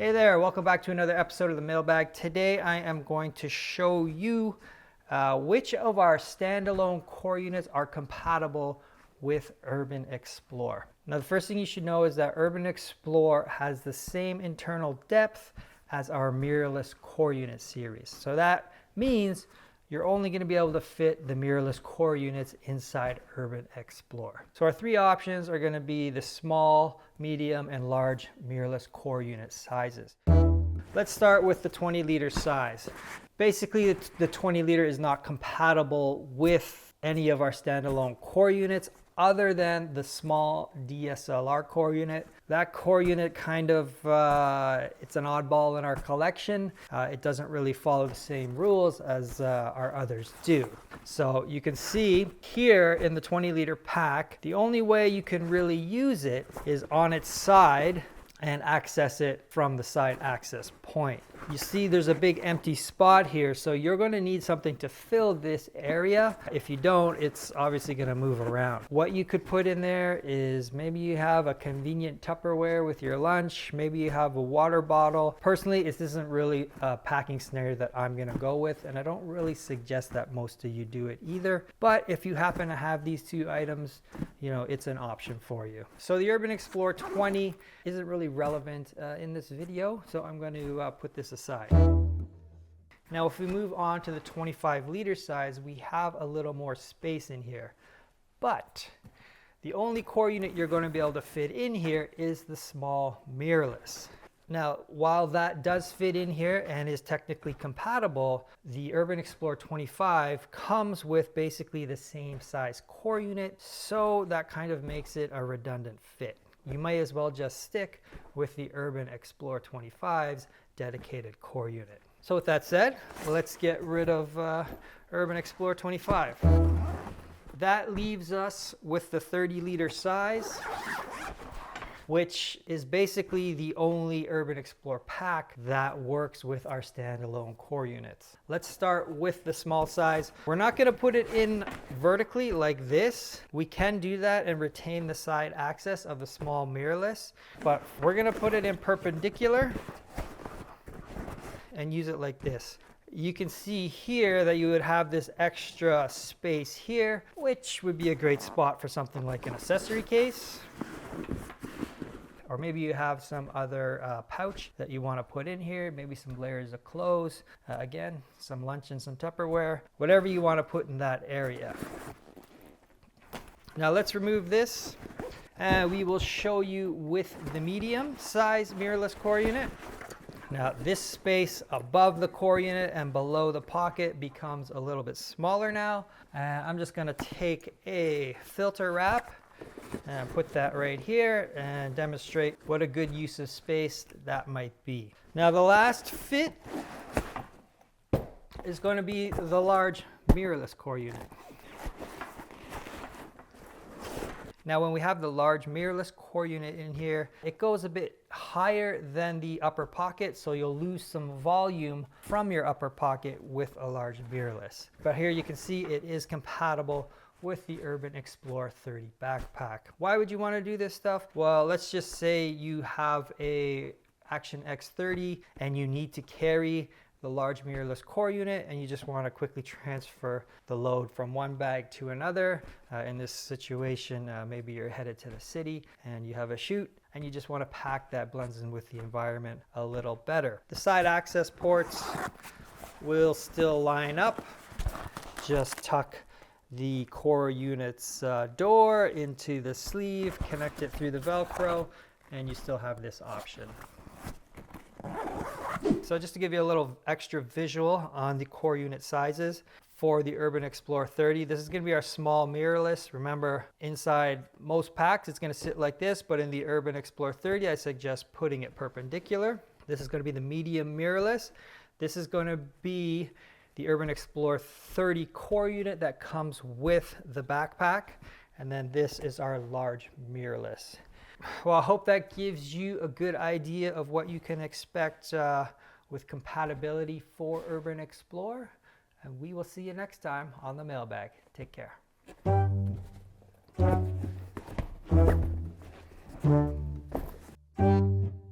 Hey there, welcome back to another episode of the Mailbag. Today I am going to show you which of our standalone core units are compatible with Urban Explorer. Now the first thing you should know is that Urban Explorer has the same internal depth as our mirrorless core unit series. So that means you're only going to be able to fit the mirrorless core units inside Urban Explorer. So our three options are going to be the small, medium, and large mirrorless core unit sizes. Let's start with the 20-liter size. Basically, the 20-liter is not compatible with any of our standalone core units other than the small DSLR core unit. That core unit kind of, it's an oddball in our collection. It doesn't really follow the same rules as our others do. So you can see here in the 20-liter pack, the only way you can really use it is on its side and access it from the side access point. You see there's a big empty spot here, so you're going to need something to fill this area. If you don't, it's obviously going to move around. What you could put in there is maybe you have a convenient Tupperware with your lunch, maybe you have a water bottle. Personally, this isn't really a packing scenario that I'm going to go with, and I don't really suggest that most of you do it either. But if you happen to have these two items, you know, it's an option for you. So the Urban Explorer 20 isn't really relevant in this video, so I'm going to put this aside. Now if we move on to the 25-liter size, we have a little more space in here, but the only core unit you're going to be able to fit in here is the small mirrorless. Now, while that does fit in here and is technically compatible, the Urban Explorer 25 comes with basically the same size core unit, so that kind of makes it a redundant fit. You might as well just stick with the Urban Explorer 25's dedicated core unit. So with that said, let's get rid of Urban Explorer 25. That leaves us with the 30-liter size, which is basically the only Urban Explorer pack that works with our standalone core units. Let's start with the small size. We're not going to put it in vertically like this. We can do that and retain the side access of the small mirrorless, but we're going to put it in perpendicular and use it like this. You can see here that you would have this extra space here, which would be a great spot for something like an accessory case. Or maybe you have some other pouch that you want to put in here, maybe some layers of clothes, again, some lunch and some Tupperware, whatever you want to put in that area. Now let's remove this, and we will show you with the medium size mirrorless core unit. Now this space above the core unit and below the pocket becomes a little bit smaller now. I'm just going to take a filter wrap and put that right here and demonstrate what a good use of space that might be. Now the last fit is going to be the large mirrorless core unit. Now when we have the large mirrorless core unit in here, it goes a bit higher than the upper pocket, so you'll lose some volume from your upper pocket with a large mirrorless. But here you can see it is compatible with the Urban Explorer 30 backpack. Why would you want to do this stuff? Well, let's just say you have a Action X30 and you need to carry the large mirrorless core unit and you just want to quickly transfer the load from one bag to another. In this situation, maybe you're headed to the city and you have a shoot and you just want to pack that blends in with the environment a little better. The side access ports will still line up. Just tuck the core unit's door into the sleeve, connect it through the Velcro, and you still have this option. So just to give you a little extra visual on the core unit sizes for the Urban Explorer 30, this is going to be our small mirrorless. Remember, inside most packs it's going to sit like this, but in the Urban Explorer 30 I suggest putting it perpendicular. This is going to be the medium mirrorless. This is going to be the Urban Explorer 30 core unit that comes with the backpack, and then this is our large mirrorless. Well, I hope that gives you a good idea of what you can expect with compatibility for Urban Explorer, and we will see you next time on the Mailbag. Take care.